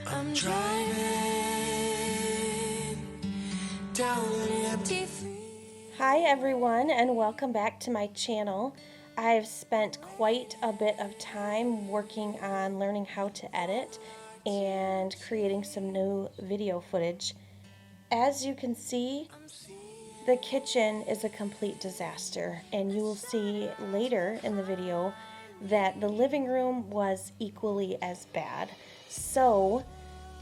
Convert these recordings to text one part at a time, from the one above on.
I'm driving down an empty Hi everyone, and welcome back to my channel. I've spent quite a bit of time working on learning how to edit and creating some new video footage. As you can see, the kitchen is a complete disaster, and you will see later in the video that the living room was equally as bad. So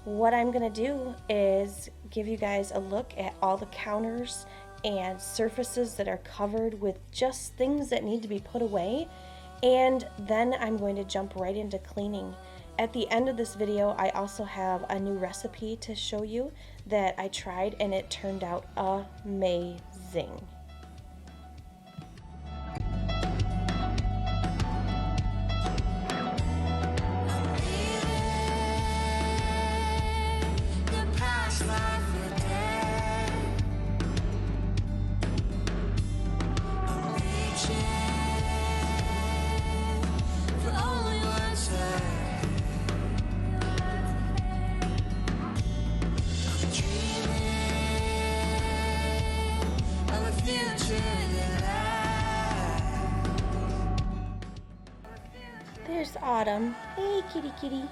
what I'm going to do is give you guys a look at all the counters and surfaces that are covered with just things that need to be put away, and then I'm going to jump right into cleaning. At the end of this video, I also have a new recipe to show you that I tried, and it turned out amazing. There's Autumn. Hey, kitty kitty.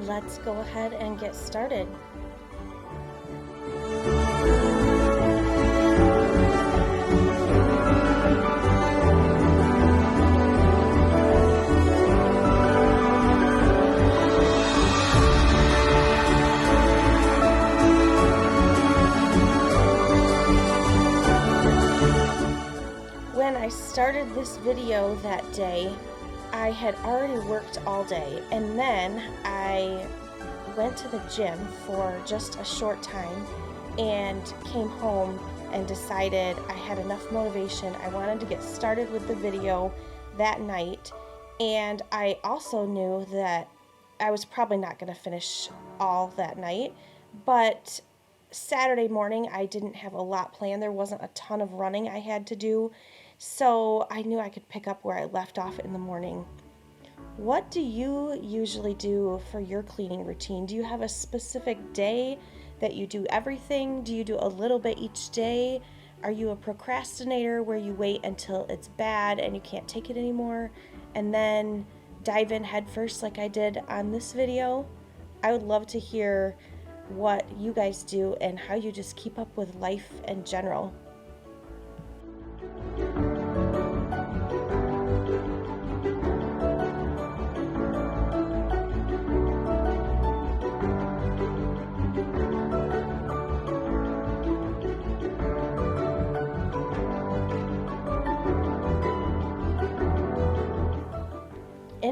Let's go ahead and get started. When I started this video that day, I had already worked all day, and then I went to the gym for just a short time and came home and decided I had enough motivation. I wanted to get started with the video that night, and I also knew that I was probably not going to finish all that night, but Saturday morning I didn't have a lot planned. There wasn't a ton of running I had to do, so I knew I could pick up where I left off in the morning. What do you usually do for your cleaning routine? Do you have a specific day that you do everything? Do you do a little bit each day? Are you a procrastinator where you wait until it's bad and you can't take it anymore and then dive in head first like I did on this video? I would love to hear what you guys do and how you just keep up with life in general.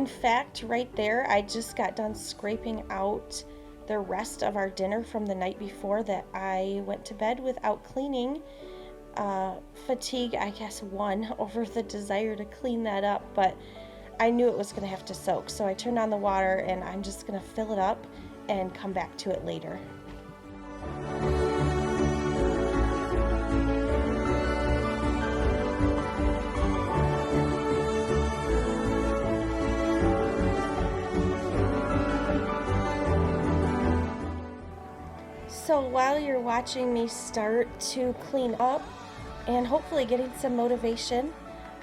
In fact, right there, I just got done scraping out the rest of our dinner from the night before that I went to bed without cleaning. Fatigue, I guess, won over the desire to clean that up, but I knew it was going to have to soak, so I turned on the water and I'm just going to fill it up and come back to it later. So while you're watching me start to clean up and hopefully getting some motivation,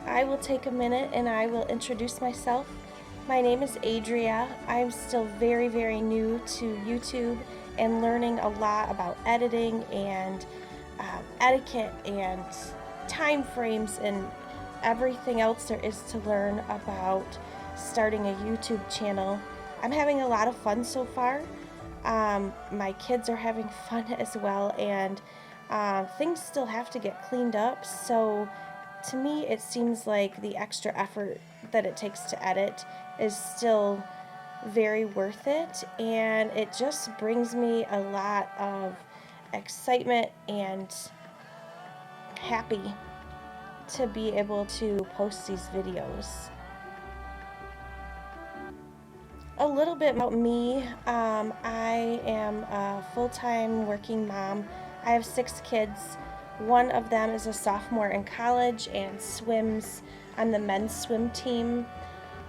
I will take a minute and I will introduce myself. My name is Adria. I'm still very, very new to YouTube and learning a lot about editing and etiquette and time frames and everything else there is to learn about starting a YouTube channel. I'm having a lot of fun so far. My kids are having fun as well, and things still have to get cleaned up, so to me it seems like the extra effort that it takes to edit is still very worth it, and it just brings me a lot of excitement and happy to be able to post these videos. A little bit about me. I am a full-time working mom. I have 6 kids. One of them is a sophomore in college and swims on the men's swim team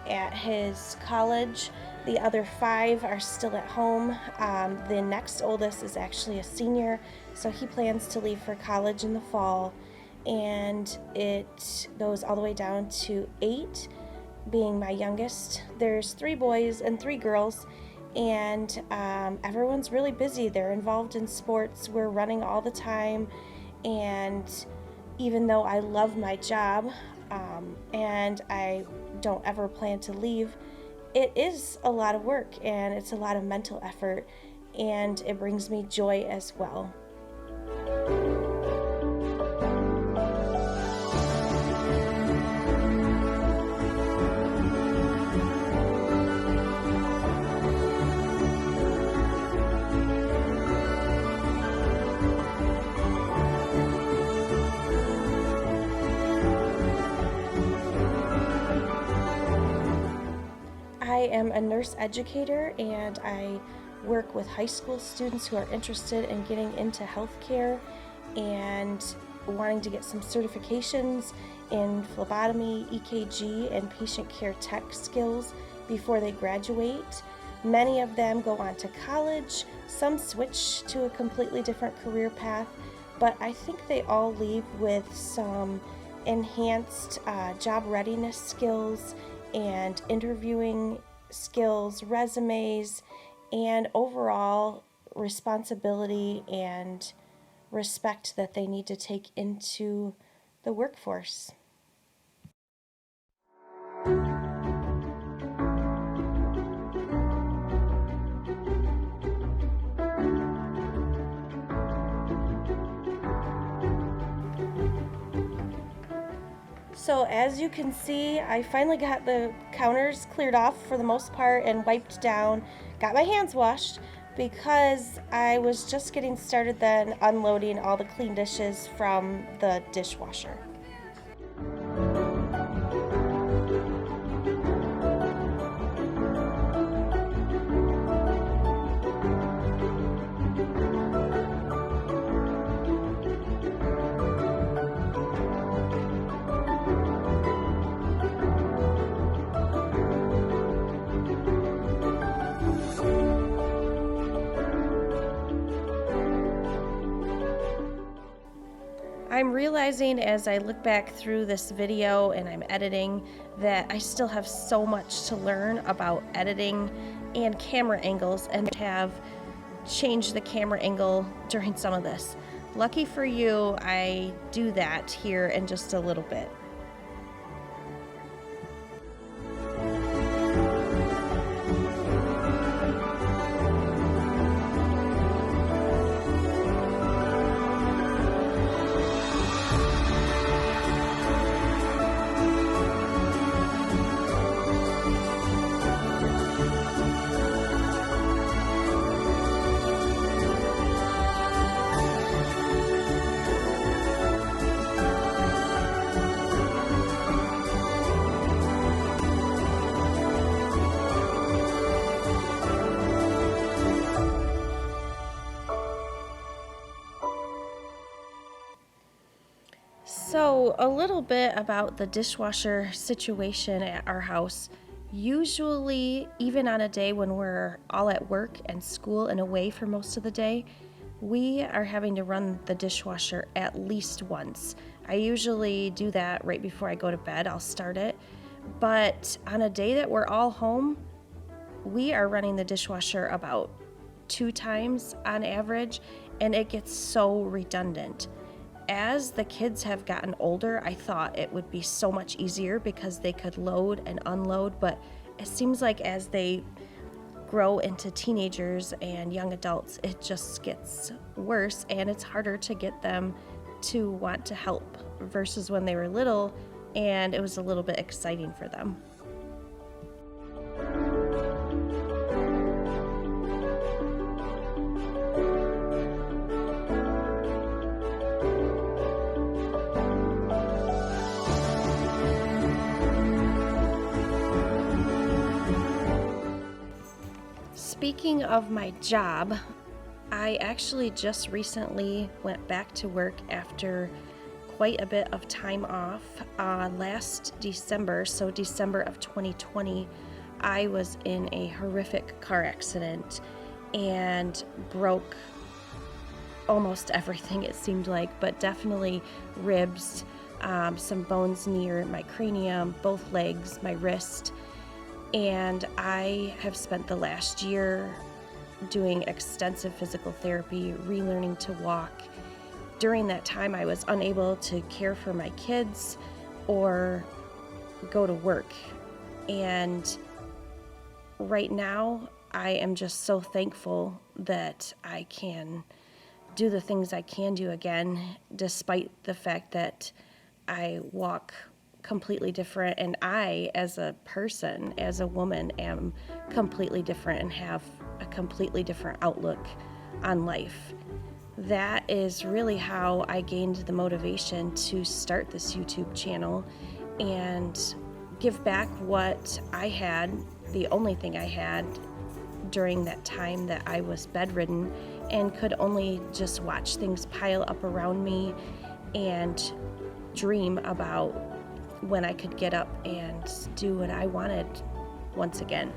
at his college. The other 5 are still at home. The next oldest is actually a senior, so he plans to leave for college in the fall, and it goes all the way down to 8. Being my youngest. There's 3 boys and 3 girls, and everyone's really busy. They're involved in sports. We're running all the time, and even though I love my job and I don't ever plan to leave, it is a lot of work and it's a lot of mental effort, and it brings me joy as well. I am a nurse educator, and I work with high school students who are interested in getting into healthcare and wanting to get some certifications in phlebotomy, EKG, and patient care tech skills before they graduate. Many of them go on to college, some switch to a completely different career path, but I think they all leave with some enhanced job readiness skills and interviewing skills, resumes, and overall responsibility and respect that they need to take into the workforce. So as you can see, I finally got the counters cleared off for the most part and wiped down, got my hands washed, because I was just getting started then unloading all the clean dishes from the dishwasher. I'm realizing as I look back through this video and I'm editing that I still have so much to learn about editing and camera angles, and have changed the camera angle during some of this. Lucky for you, I do that here in just a little bit. So, a little bit about the dishwasher situation at our house. Usually, even on a day when we're all at work and school and away for most of the day, we are having to run the dishwasher at least once. I usually do that right before I go to bed. I'll start it. But on a day that we're all home, we are running the dishwasher about 2 times on average, and it gets so redundant. As the kids have gotten older, I thought it would be so much easier because they could load and unload, but it seems like as they grow into teenagers and young adults, it just gets worse, and it's harder to get them to want to help versus when they were little and it was a little bit exciting for them. Speaking of my job, I actually just recently went back to work after quite a bit of time off. Last December, so December of 2020, I was in a horrific car accident and broke almost everything, it seemed like, but definitely ribs, some bones near my cranium, both legs, my wrist. And I have spent the last year doing extensive physical therapy, relearning to walk. During that time, I was unable to care for my kids or go to work. And right now, I am just so thankful that I can do the things I can do again, despite the fact that I walk completely different, and I, as a person, as a woman, am completely different and have a completely different outlook on life. That is really how I gained the motivation to start this YouTube channel and give back what I had, the only thing I had during that time that I was bedridden and could only just watch things pile up around me and dream about when I could get up and do what I wanted once again.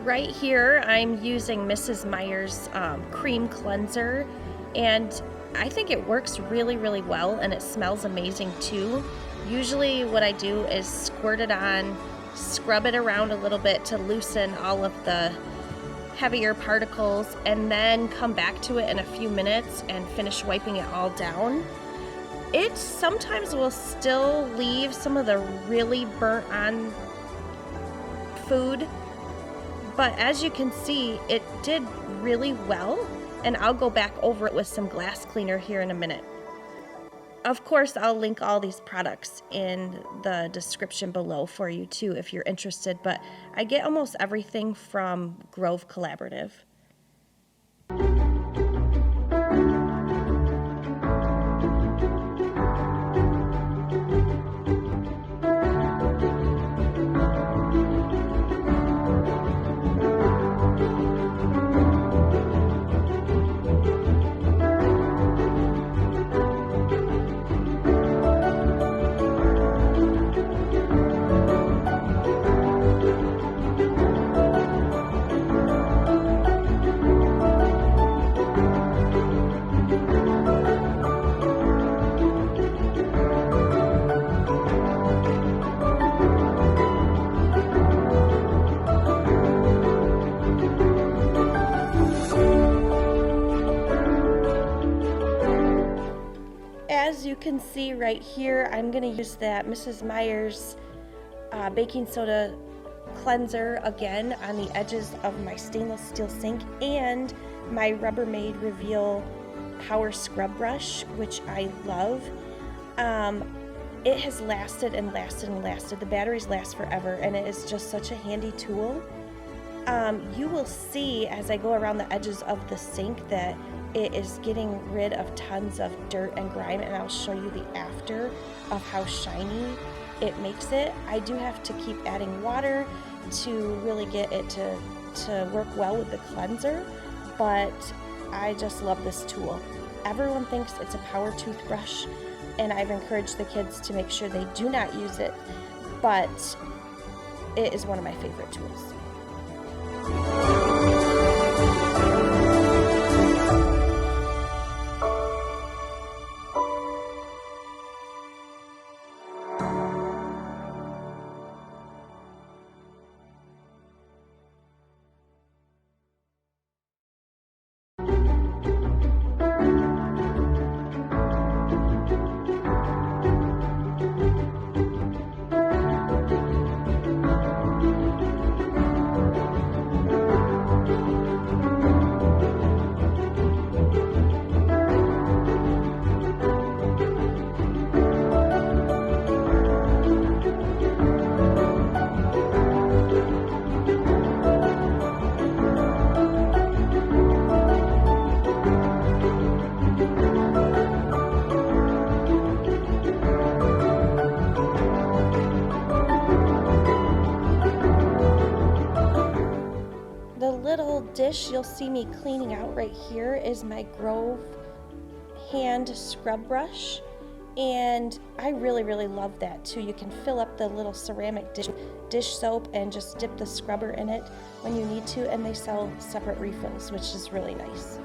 Right here, I'm using Mrs. Meyers cream cleanser, and I think it works really, really well, and it smells amazing too. Usually what I do is squirt it on, scrub it around a little bit to loosen all of the heavier particles, and then come back to it in a few minutes and finish wiping it all down. It sometimes will still leave some of the really burnt on food, but as you can see, it did really well, and I'll go back over it with some glass cleaner here in a minute. Of course, I'll link all these products in the description below for you too if you're interested, but I get almost everything from Grove Collaborative. As you can see right here, I'm going to use that Mrs. Meyers baking soda cleanser again on the edges of my stainless steel sink and my Rubbermaid Reveal Power Scrub Brush, which I love. It has lasted and lasted and lasted. The batteries last forever, and it is just such a handy tool. You will see as I go around the edges of the sink that it is getting rid of tons of dirt and grime, and I'll show you the after of how shiny it makes it. I do have to keep adding water to really get it to work well with the cleanser, but I just love this tool. Everyone thinks it's a power toothbrush, and I've encouraged the kids to make sure they do not use it, but it is one of my favorite tools. Dish you'll see me cleaning out right here is my Grove hand scrub brush, and I really love that too. You can fill up the little ceramic dish soap and just dip the scrubber in it when you need to, and they sell separate refills, which is really nice.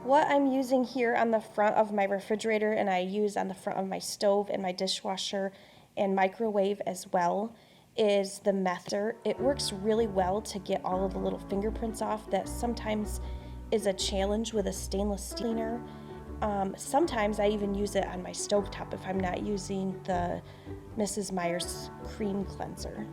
What I'm using here on the front of my refrigerator, and I use on the front of my stove and my dishwasher and microwave as well, is the Meyers. It works really well to get all of the little fingerprints off. That sometimes is a challenge with a stainless steel cleaner. Sometimes I even use it on my stovetop if I'm not using the Mrs. Meyers cream cleanser.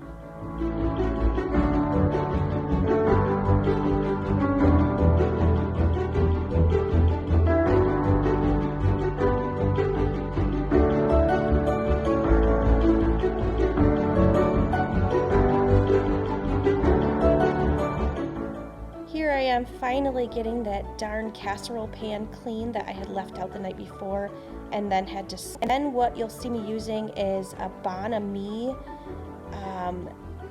I'm finally getting that darn casserole pan clean that I had left out the night before and then had to. And then what you'll see me using is a Bon Ami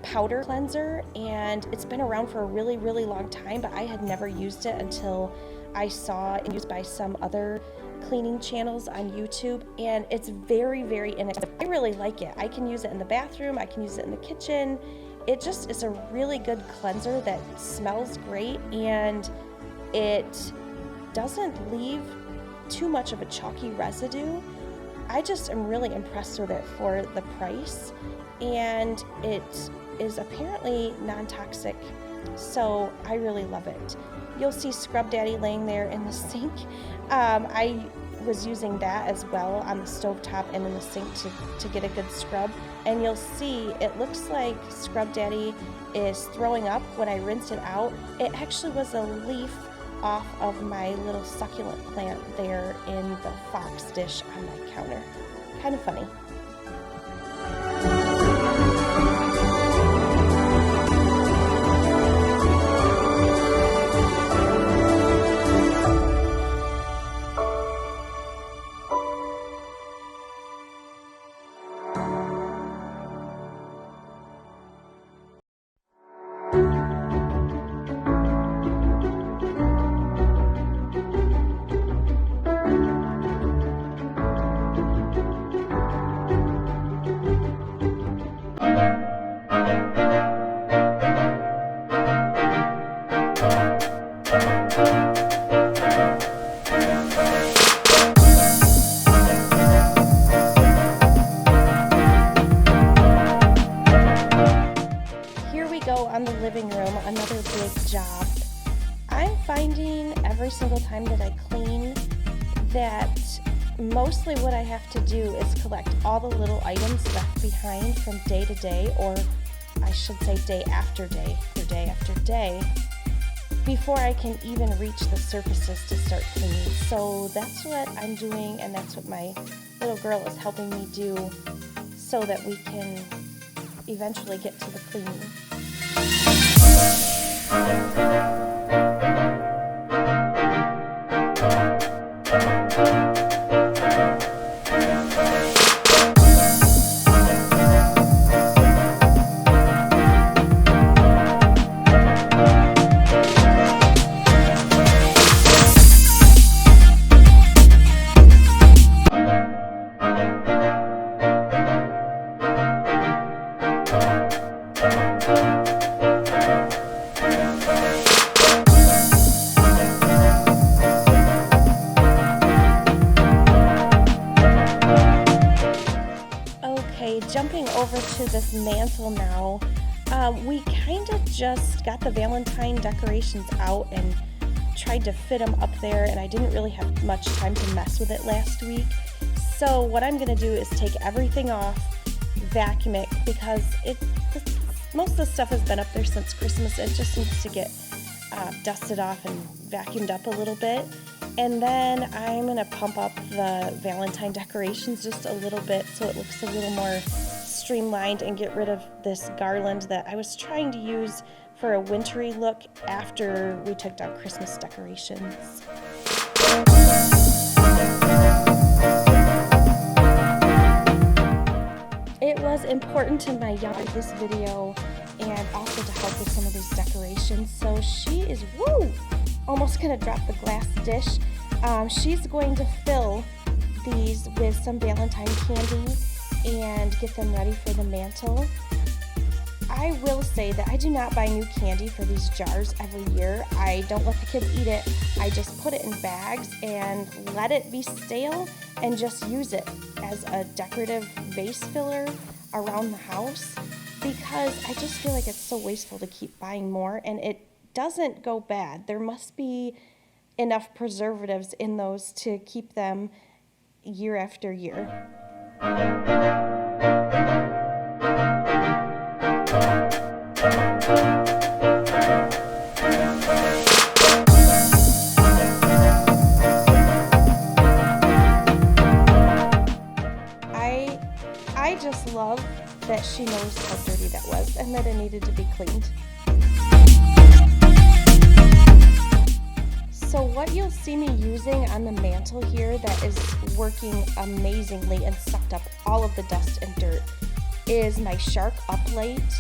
powder cleanser, and it's been around for a really long time, but I had never used it until I saw it used by some other cleaning channels on YouTube, and it's very inexpensive. I really like it. I can use it in the bathroom, I can use it in the kitchen. It just is a really good cleanser that smells great, and it doesn't leave too much of a chalky residue. I just am really impressed with it for the price, and it is apparently non-toxic, so I really love it. You'll see Scrub Daddy laying there in the sink. I was using that as well on the stovetop and in the sink to get a good scrub, and you'll see it looks like Scrub Daddy is throwing up when I rinsed it out. It actually was a leaf off of my little succulent plant there in the fox dish on my counter. Kind of funny. clean that mostly what I have to do is collect all the little items left behind from day to day, or I should say day after day, or day after day, before I can even reach the surfaces to start cleaning. So that's what I'm doing, and that's what my little girl is helping me do so that we can eventually get to the cleaning. Jumping over to this mantle now, we kind of just got the Valentine decorations out and tried to fit them up there, and I didn't really have much time to mess with it last week. So what I'm going to do is take everything off, vacuum it, because most of the stuff has been up there since Christmas. It just needs to get dusted off and vacuumed up a little bit. And then I'm going to pump up the Valentine decorations just a little bit so it looks a little more streamlined, and get rid of this garland that I was trying to use for a wintry look after we took down Christmas decorations. It was important to my yard this video, and also to help with some of these decorations. So she is, almost gonna drop the glass dish. She's going to fill these with some Valentine candy and get them ready for the mantle. I will say that I do not buy new candy for these jars every year. I don't let the kids eat it. I just put it in bags and let it be stale and just use it as a decorative vase filler around the house, because I just feel like it's so wasteful to keep buying more, and it doesn't go bad. There must be enough preservatives in those to keep them year after year. I just love that she knows how dirty that was and that it needed to be cleaned. So what you'll see me using on the mantle here that is working amazingly and sucked up all of the dust and dirt is my Shark Uplight.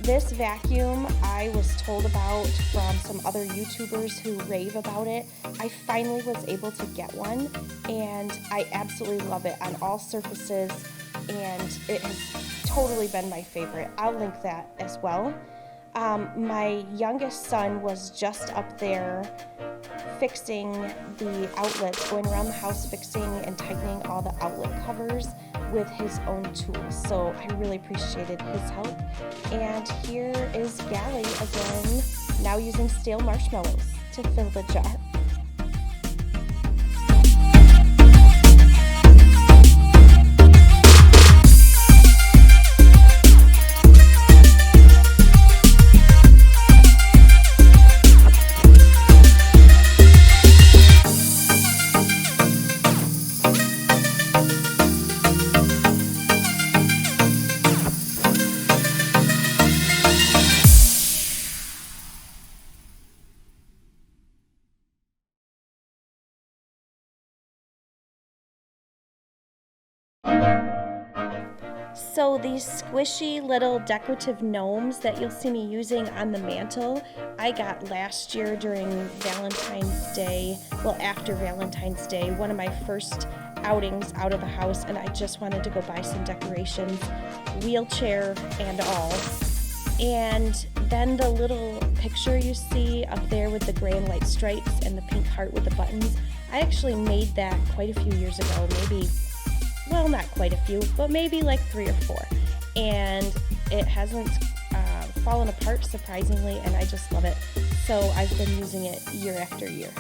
This vacuum I was told about from some other YouTubers who rave about it. I finally was able to get one, and I absolutely love it on all surfaces, and it has totally been my favorite. I'll link that as well. My youngest son was just up there fixing the outlets, going around the house fixing and tightening all the outlet covers with his own tools. So I really appreciated his help. And here is Gally again, now using stale marshmallows to fill the jar. So these squishy little decorative gnomes that you'll see me using on the mantle, I got last year during Valentine's Day, well after Valentine's Day, one of my first outings out of the house, and I just wanted to go buy some decorations, wheelchair and all. And then the little picture you see up there with the gray and white stripes and the pink heart with the buttons, I actually made that quite a few years ago, maybe, well, not quite a few, but maybe like 3 or 4. And it hasn't fallen apart, surprisingly, and I just love it. So I've been using it year after year.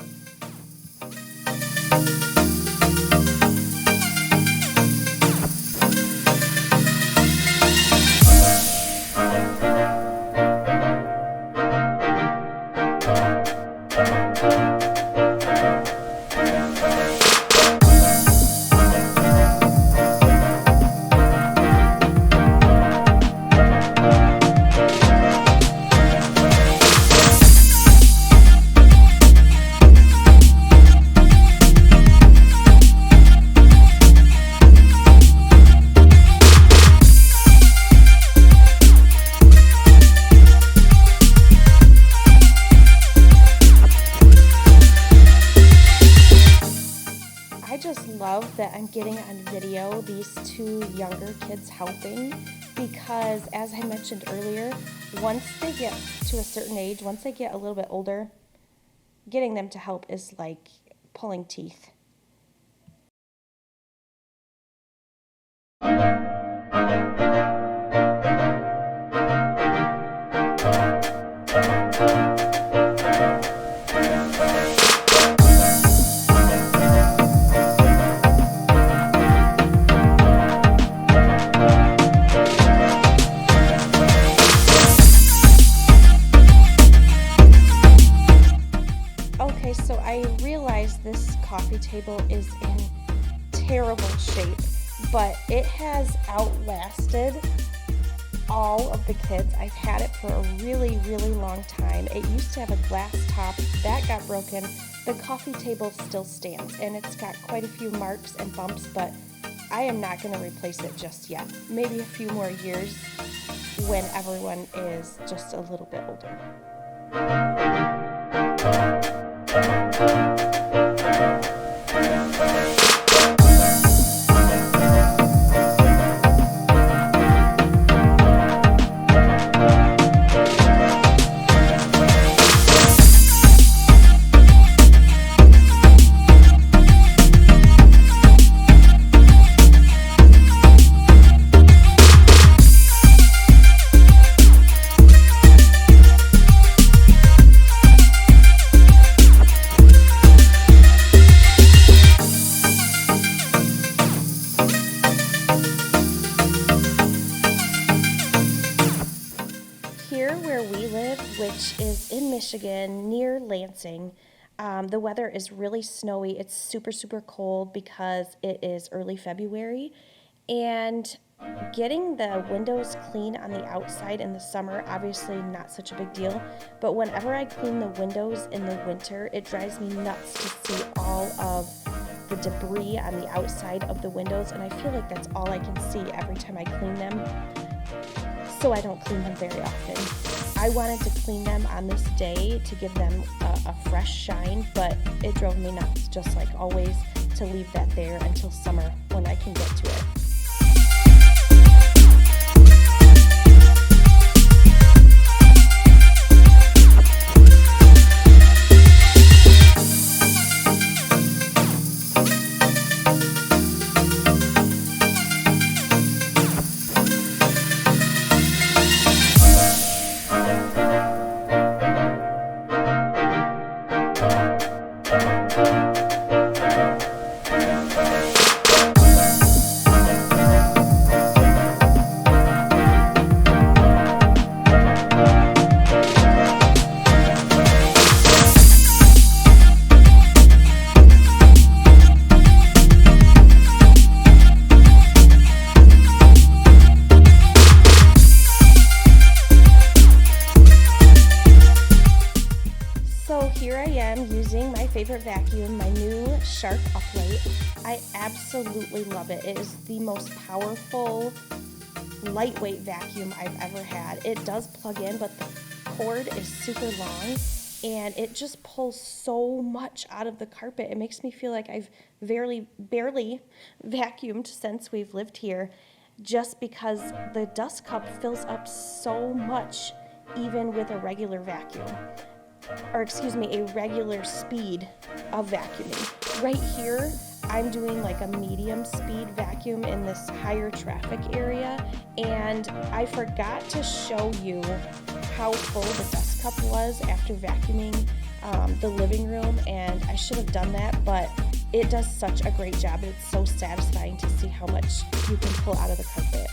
I just love that I'm getting on video these two younger kids helping, because as I mentioned earlier, once they get to a certain age, once they get a little bit older, getting them to help is like pulling teeth. Okay, so I realize this coffee table is in terrible shape, but it has outlasted all of the kids. I've had it for a really, really long time. It used to have a glass top that got broken. The coffee table still stands, and it's got quite a few marks and bumps, but I am not going to replace it just yet. Maybe a few more years when everyone is just a little bit older. Here where we live, which is in Michigan near Lansing, the weather is really snowy. It's super, super cold because it is early February, and getting the windows clean on the outside in the summer, obviously not such a big deal, but whenever I clean the windows in the winter, it drives me nuts to see all of the debris on the outside of the windows, and I feel like that's all I can see every time I clean them. So I don't clean them very often. I wanted to clean them on this day to give them a fresh shine, but it drove me nuts, just like always, to leave that there until summer when I can get to it. Here I am using my favorite vacuum, my new Shark Uplight. I absolutely love it. It is the most powerful, lightweight vacuum I've ever had. It does plug in, but the cord is super long, and it just pulls so much out of the carpet. It makes me feel like I've barely vacuumed since we've lived here, just because the dust cup fills up so much, even with a regular vacuum. Or excuse me, a regular speed of vacuuming. Right here, I'm doing like a medium speed vacuum in this higher traffic area, and I forgot to show you how full the dust cup was after vacuuming the living room, and I should have done that, but it does such a great job, and it's so satisfying to see how much you can pull out of the carpet.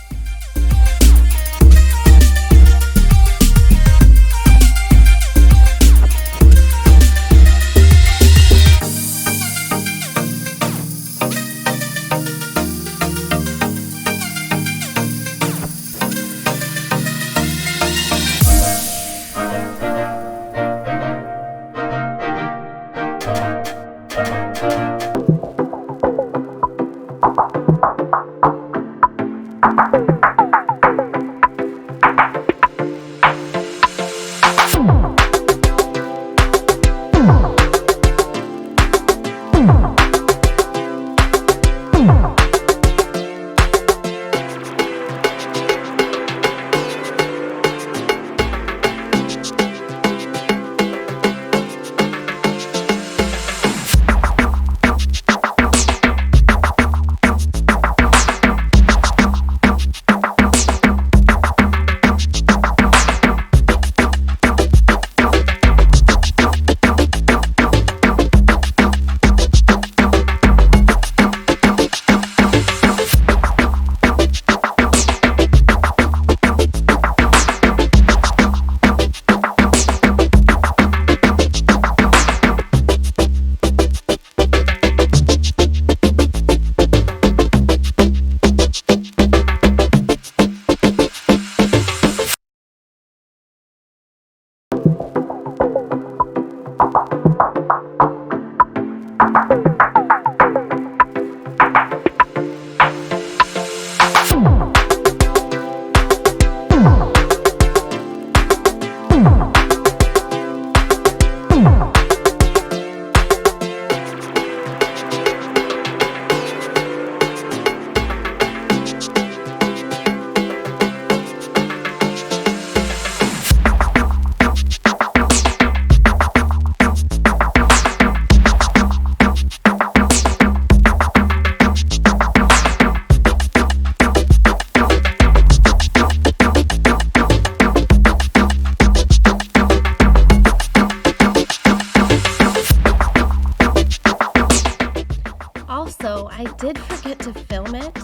Also, I did forget to film it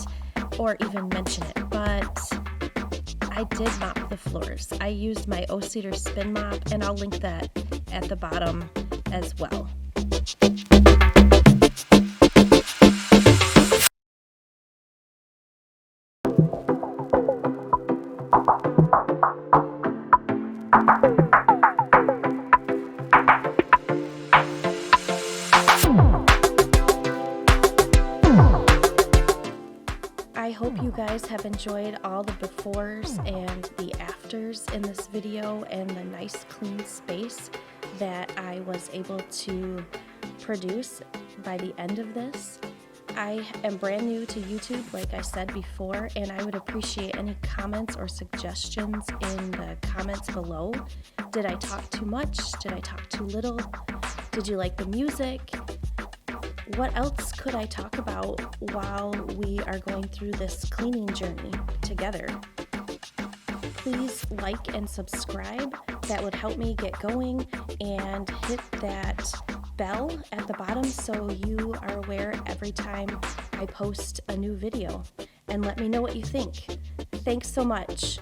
or even mention it, but I did mop the floors. I used my O-Cedar spin mop, and I'll link that at the bottom as well. I hope you guys have enjoyed all the befores and the afters in this video and the nice clean space that I was able to produce by the end of this. I am brand new to YouTube, like I said before, and I would appreciate any comments or suggestions in the comments below. Did I talk too much? Did I talk too little? Did you like the music? What else could I talk about while we are going through this cleaning journey together? Please like and subscribe. That would help me get going, and hit that bell at the bottom so you are aware every time I post a new video. And let me know what you think. Thanks so much.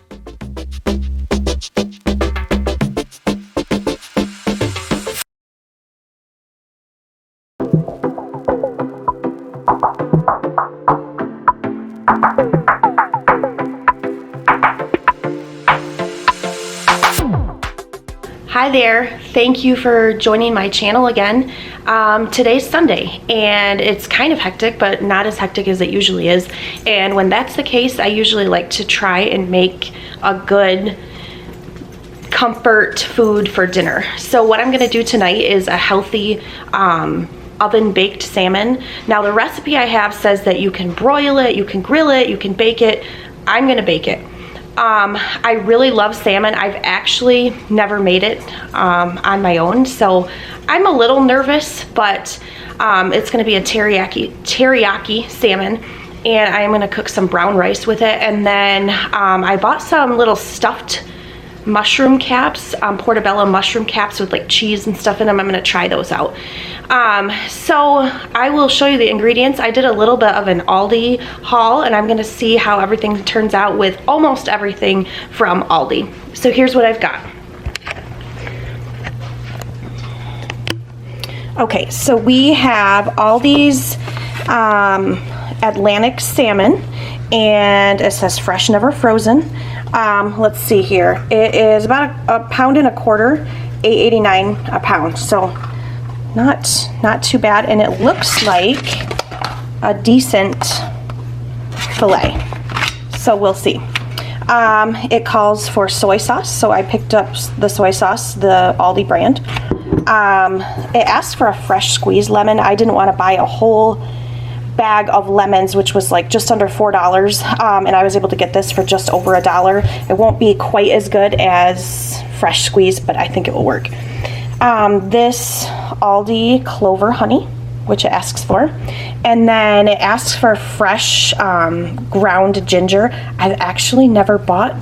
Hi there, thank you for joining my channel again. Today's Sunday and it's kind of hectic, but not as hectic as it usually is. And when that's the case, I usually like to try and make a good comfort food for dinner. So what I'm gonna do tonight is a healthy oven baked salmon. Now the recipe I have says that you can broil it, you can grill it, you can bake it. I'm gonna bake it. I really love salmon. I've actually never made it on my own, so I'm a little nervous, but it's going to be a teriyaki salmon, and I'm going to cook some brown rice with it. And then I bought some little stuffed mushroom caps, portobello mushroom caps with like cheese and stuff in them. I'm going to try those out. So I will show you the ingredients. I did a little bit of an Aldi haul, and I'm going to see how everything turns out with almost everything from Aldi. So here's what I've got. Okay, so we have Aldi's Atlantic salmon, and it says fresh, never frozen. Let's see here. It is about a pound and a quarter, $8.89 a pound. So not too bad, and it looks like a decent fillet. So we'll see. It calls for soy sauce, so I picked up the soy sauce, the Aldi brand. It asks for a fresh squeezed lemon. I didn't want to buy a whole bag of lemons, which was like just under $4, and I was able to get this for just over $1. It won't be quite as good as fresh squeezed, but I think it will work. This Aldi clover honey, which it asks for, and then it asks for fresh ground ginger. I've actually never bought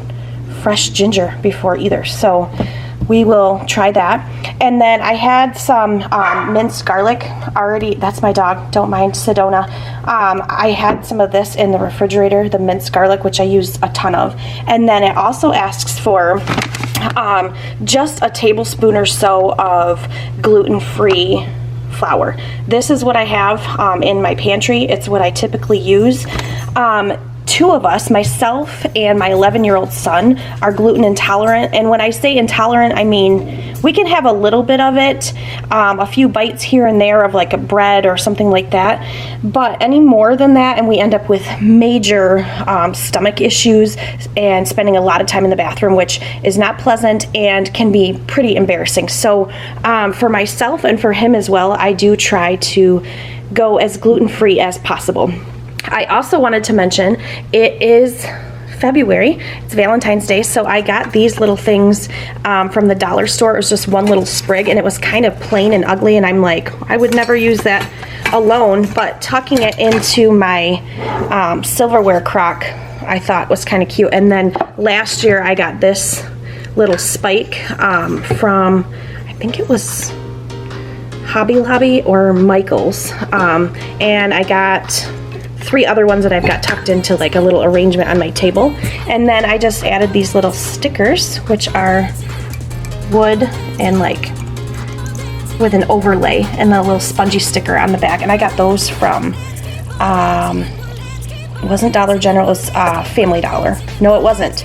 fresh ginger before either, so we will try that. And then I had some minced garlic already. That's my dog, don't mind Sedona. I had some of this in the refrigerator, the minced garlic, which I used a ton of. And then it also asks for just a tablespoon or so of gluten-free flour. This is what I have in my pantry. It's what I typically use. Two of us, myself and my 11-year-old son, are gluten intolerant. And when I say intolerant, I mean we can have a little bit of it, a few bites here and there of like a bread or something like that. But any more than that, and we end up with major stomach issues and spending a lot of time in the bathroom, which is not pleasant and can be pretty embarrassing. So for myself and for him as well, I do try to go as gluten-free as possible. I also wanted to mention it is February, it's Valentine's Day, so I got these little things from the dollar store. It was just one little sprig, and it was kind of plain and ugly, and I'm like, I would never use that alone, but tucking it into my silverware crock I thought was kind of cute. And then last year I got this little spike from, I think it was Hobby Lobby or Michael's, and I got 3 other ones that I've got tucked into like a little arrangement on my table. And then I just added these little stickers, which are wood and like with an overlay and a little spongy sticker on the back. And I got those from, it wasn't Dollar General, it was Family Dollar. No, it wasn't.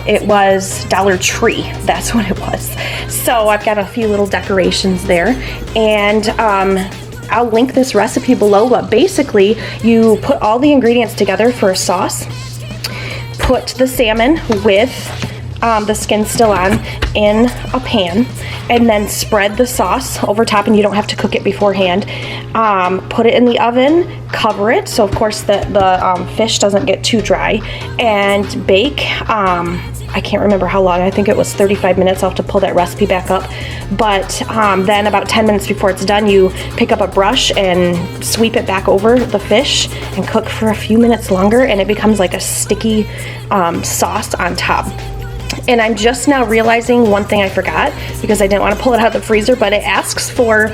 It was Dollar Tree. That's what it was. So I've got a few little decorations there. And I'll link this recipe below, but basically you put all the ingredients together for a sauce, put the salmon with the skin still on in a pan, and then spread the sauce over top, and you don't have to cook it beforehand. Put it in the oven, cover it, so of course the fish doesn't get too dry, and bake. I can't remember how long. I think it was 35 minutes. I'll have to pull that recipe back up. But then about 10 minutes before it's done, you pick up a brush and sweep it back over the fish and cook for a few minutes longer, and it becomes like a sticky sauce on top. And I'm just now realizing one thing I forgot, because I didn't want to pull it out of the freezer, but it asks for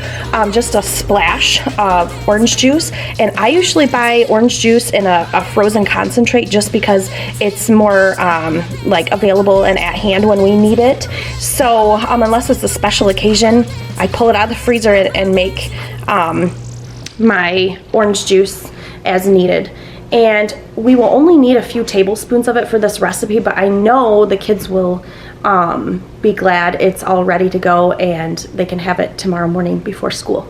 just a splash of orange juice. And I usually buy orange juice in a frozen concentrate just because it's more like available and at hand when we need it. So unless it's a special occasion, I pull it out of the freezer and make my orange juice as needed. And we will only need a few tablespoons of it for this recipe, but I know the kids will be glad it's all ready to go and they can have it tomorrow morning before school.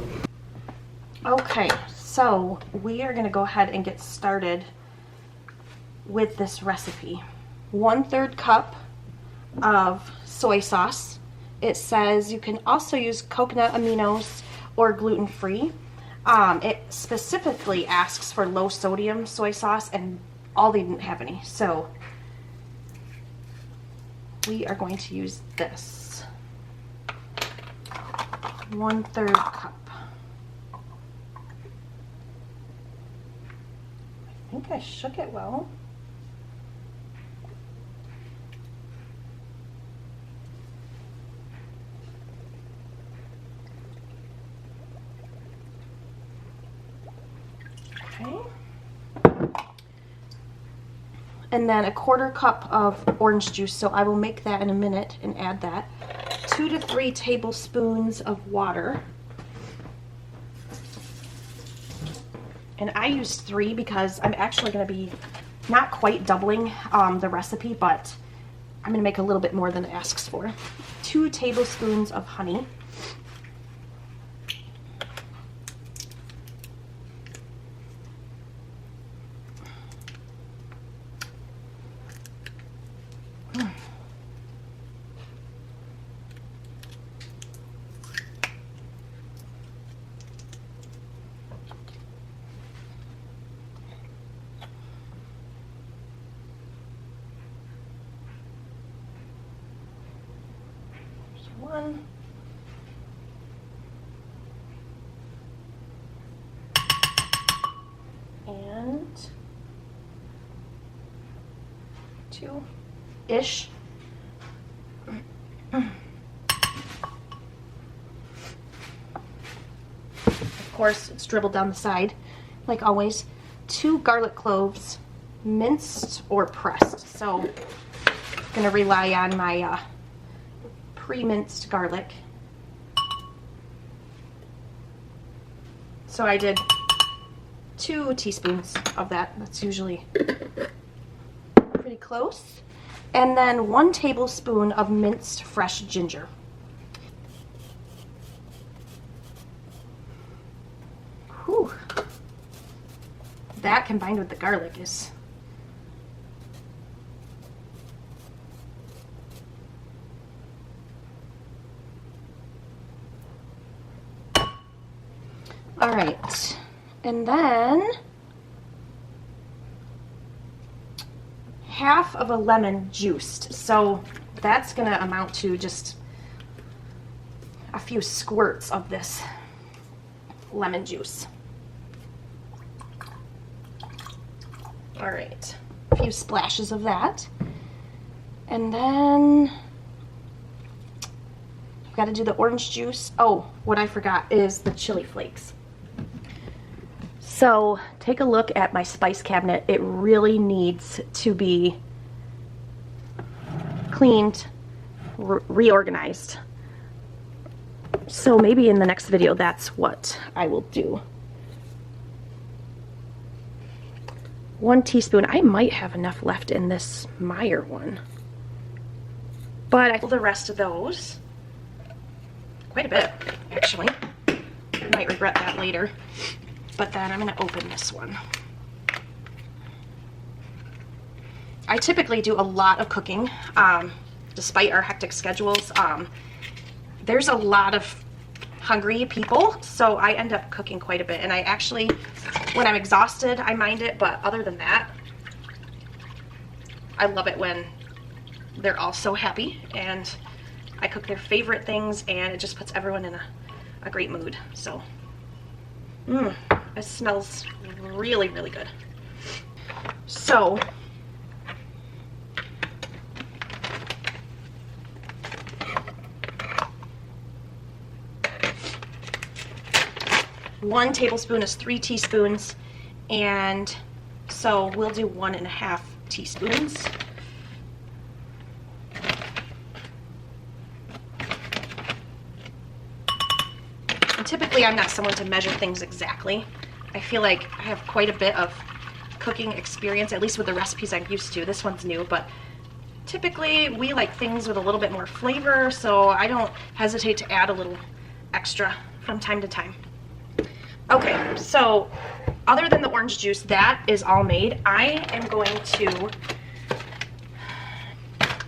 Okay, so we are gonna go ahead and get started with this recipe. 1/3 cup of soy sauce. It says you can also use coconut aminos or gluten-free. It specifically asks for low sodium soy sauce, and Aldi didn't have any, so we are going to use this. 1/3 cup. I think I shook it well. And then 1/4 cup of orange juice, so I will make that in a minute and add that. 2 to 3 tablespoons of water. And I used 3 because I'm actually going to be not quite doubling the recipe, but I'm going to make a little bit more than it asks for. 2 tablespoons of honey. One. And 2-ish. Of course, it's dribbled down the side, like always. 2 garlic cloves, minced or pressed. So I'm gonna rely on my pre-minced garlic. So I did 2 teaspoons of that. That's usually pretty close. And then 1 tablespoon of minced fresh ginger. Whew. That combined with the garlic is all right. And then half of a lemon juiced. So that's going to amount to just a few squirts of this lemon juice. All right, a few splashes of that. And then Got to do the orange juice. Oh, what I forgot is the chili flakes. So take a look at my spice cabinet. It really needs to be cleaned, reorganized. So maybe in the next video, that's what I will do. 1 teaspoon. I might have enough left in this Meyers one. But I pulled the rest of those. Quite a bit, actually. I might regret that later. But then I'm going to open this one. I typically do a lot of cooking, despite our hectic schedules. There's a lot of hungry people, so I end up cooking quite a bit. And I actually, when I'm exhausted, I mind it, but other than that, I love it when they're all so happy and I cook their favorite things, and it just puts everyone in a great mood. So, it smells really, really good. So, one tablespoon is 3 teaspoons, and so we'll do 1.5 teaspoons. Typically, I'm not someone to measure things exactly. I feel like I have quite a bit of cooking experience, at least with the recipes I'm used to. This one's new, but typically we like things with a little bit more flavor, so I don't hesitate to add a little extra from time to time. Okay, so other than the orange juice, that is all made. I am going to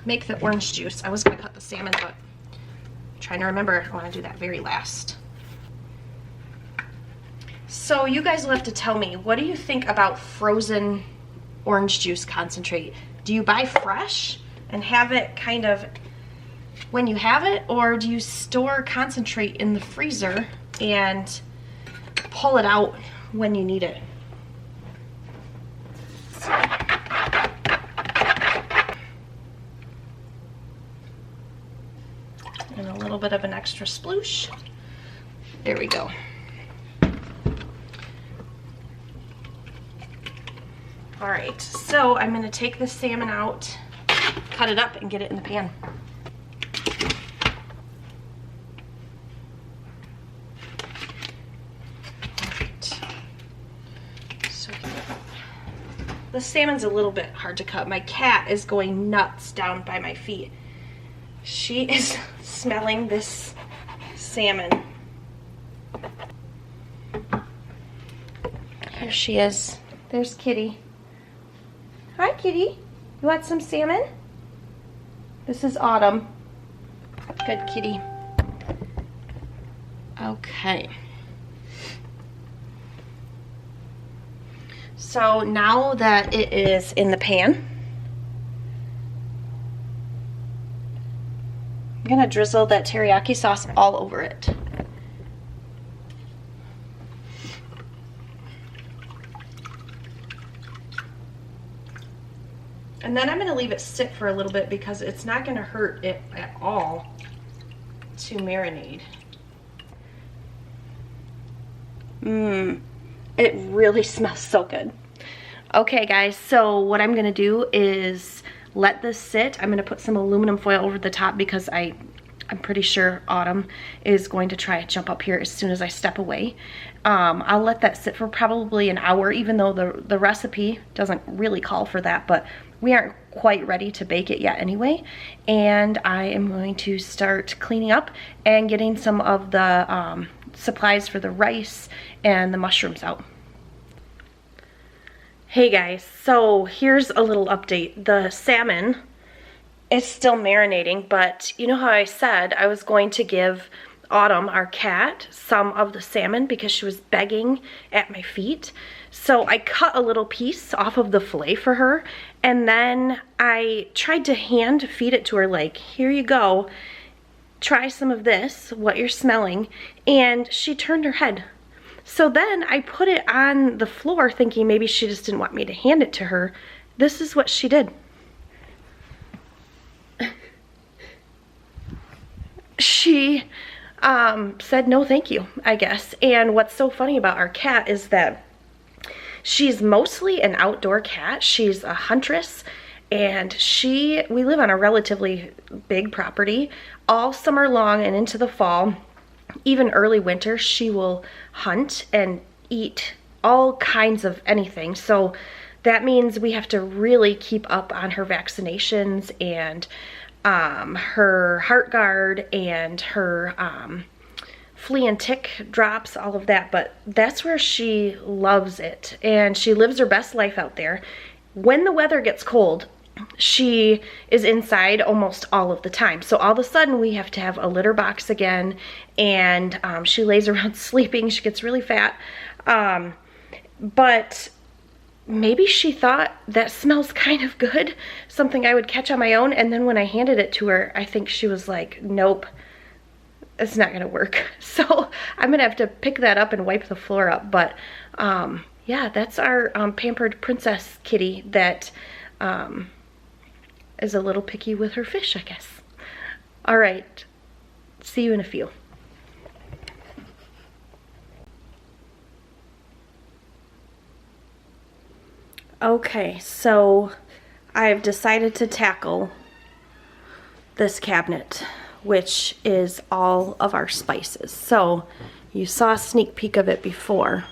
make the orange juice. I was going to cut the salmon, but I'm trying to remember. I want to do that very last. So you guys will have to tell me, what do you think about frozen orange juice concentrate? Do you buy fresh and have it kind of when you have it, or do you store concentrate in the freezer and pull it out when you need it? And a little bit of an extra sploosh. There we go. All right, so I'm gonna take the salmon out, cut it up, and get it in the pan. All right. So the salmon's a little bit hard to cut. My cat is going nuts down by my feet. She is smelling this salmon. Here she is. There's Kitty. Hi, Kitty. You want some salmon? This is Autumn. Good kitty. Okay. So now that it is in the pan, I'm gonna drizzle that teriyaki sauce all over it. And then I'm going to leave it sit for a little bit because it's not going to hurt it at all to marinate. It really smells so good. Okay guys, so what I'm going to do is let this sit. I'm going to put some aluminum foil over the top because I'm pretty sure Autumn is going to try to jump up here as soon as I step away. I'll let that sit for probably an hour, even though the recipe doesn't really call for that, but we aren't quite ready to bake it yet anyway. And I am going to start cleaning up and getting some of the supplies for the rice and the mushrooms out. Hey guys, so here's a little update. The salmon is still marinating, but you know how I said I was going to give Autumn, our cat, some of the salmon because she was begging at my feet. So I cut a little piece off of the fillet for her, and then I tried to hand feed it to her, like, here you go, try some of this, what you're smelling, and she turned her head. So then I put it on the floor thinking maybe she just didn't want me to hand it to her. This is what she did. She she said no thank you, I guess. And what's so funny about our cat is that she's mostly an outdoor cat. She's a huntress, and we live on a relatively big property. All summer long and into the fall, even early winter, she will hunt and eat all kinds of anything. So that means we have to really keep up on her vaccinations and her heart guard and her flea and tick drops, all of that. But that's where she loves it, and she lives her best life out there. When the weather gets cold, she is inside almost all of the time. So all of a sudden we have to have a litter box again, and she lays around sleeping. She gets really fat. But maybe she thought that smells kind of good, something I would catch on my own. And then when I handed it to her, I think she was like, nope, it's not gonna work. So I'm gonna have to pick that up and wipe the floor up. But yeah, that's our pampered princess kitty that is a little picky with her fish, I guess. All right, see you in a few. Okay, so I've decided to tackle this cabinet, which is all of our spices. So you saw a sneak peek of it before.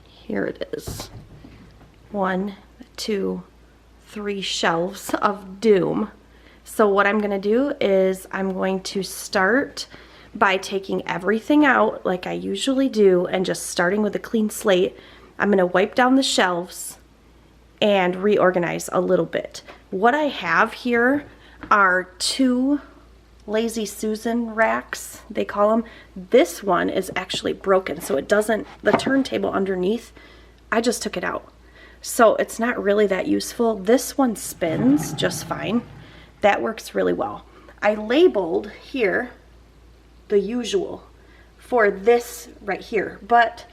Here it is. 1, 2, 3 shelves of doom. So what I'm gonna do is I'm going to start by taking everything out like I usually do and just starting with a clean slate. I'm gonna wipe down the shelves and reorganize a little bit. What I have here are 2 Lazy Susan racks, they call them. This one is actually broken, so it doesn't, the turntable underneath, I just took it out. So it's not really that useful. This one spins just fine. That works really well. I labeled here the usual for this right here, but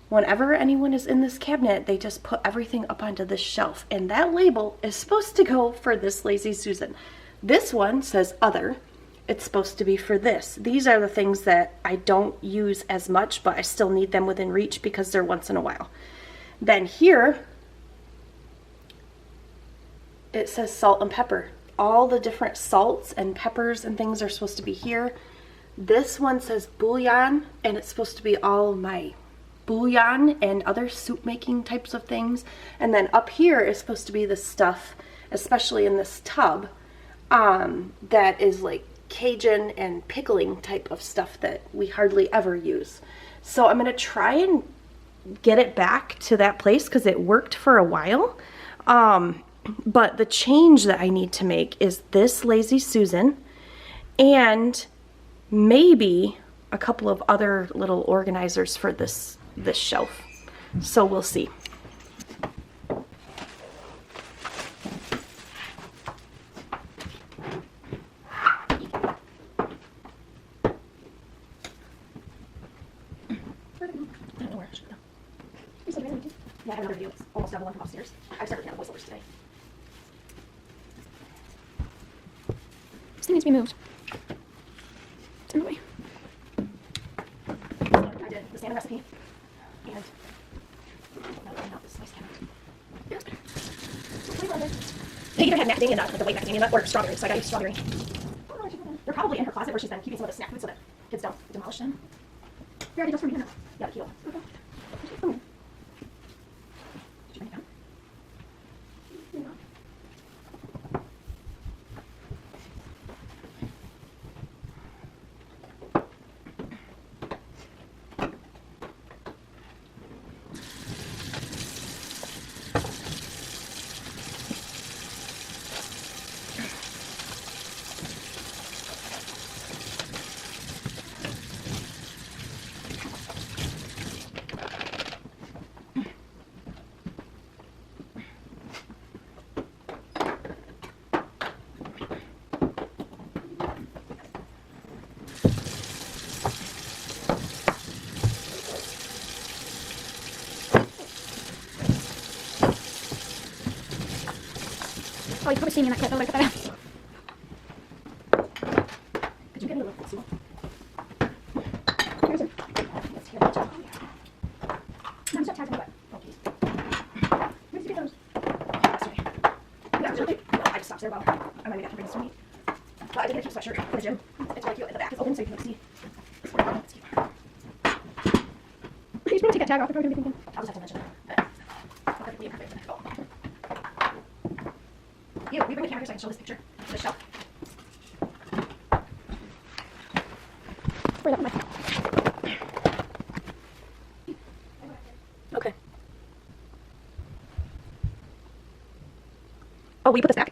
whenever anyone is in this cabinet, they just put everything up onto this shelf, and that label is supposed to go for this Lazy Susan. This one says other. It's supposed to be for this. These are the things that I don't use as much, but I still need them within reach because they're once in a while. Then here, it says salt and pepper. All the different salts and peppers and things are supposed to be here. This one says bouillon, and it's supposed to be all my bouillon and other soup making types of things. And then up here is supposed to be the stuff, especially in this tub, that is like Cajun and pickling type of stuff that we hardly ever use. So I'm gonna try and get it back to that place because it worked for a while. But the change that I need to make is this Lazy Susan and maybe a couple of other little organizers for this shelf. So we'll see. Yeah, I have another video that's almost double one from upstairs. I started looking at voiceovers today. This thing needs to be moved. It's in the way. I did the salmon recipe, and out this nice cabinet. Yeah, it's better. They either had macadamia nut, like the white macadamia nut, or strawberry, so I got used strawberry. They're probably in her closet where she's been keeping some of the snack food so that kids don't demolish them. We already just from here now. Yeah, the kilo. Okay. Did you bring it down? No. Oh, you probably see me in that clip. Oh, look at that. tags on the butt. Oh, jeez. Where did you get those? Yesterday. You got them? No, I just stopped there. Well, I might have to bring this to me. But I did get a sweatshirt for the gym. It's really cute. The back is open so you can see. It's cute. You should take that tag off. They're probably going to be thinking. I'll just have to mention that. Okay, we have to go. You, we bring the camera here so I can show this picture to the shelf. Spray that on my phone. Okay. Oh, will you put this back?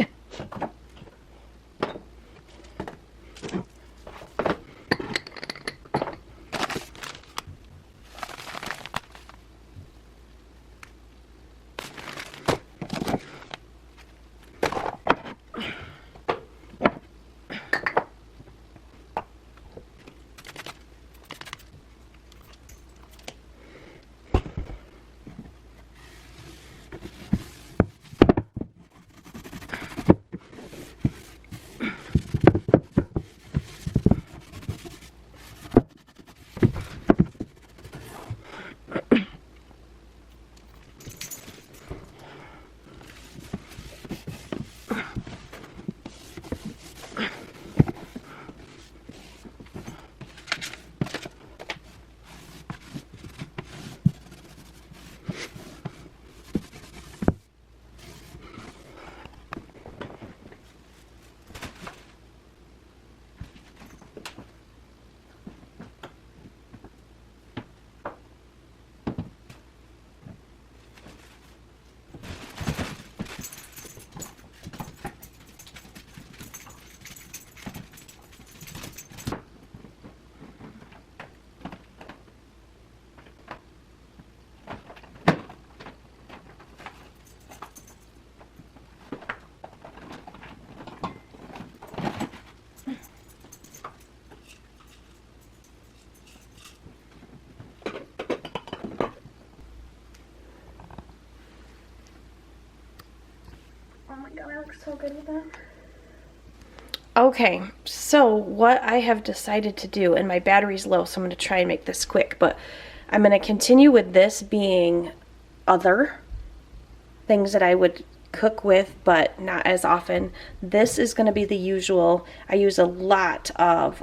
Oh my god, I look so good with that. Okay, so what I have decided to do, and my battery's low, so I'm going to try and make this quick, but I'm going to continue with this being other things that I would cook with, but not as often. This is going to be the usual. I use a lot of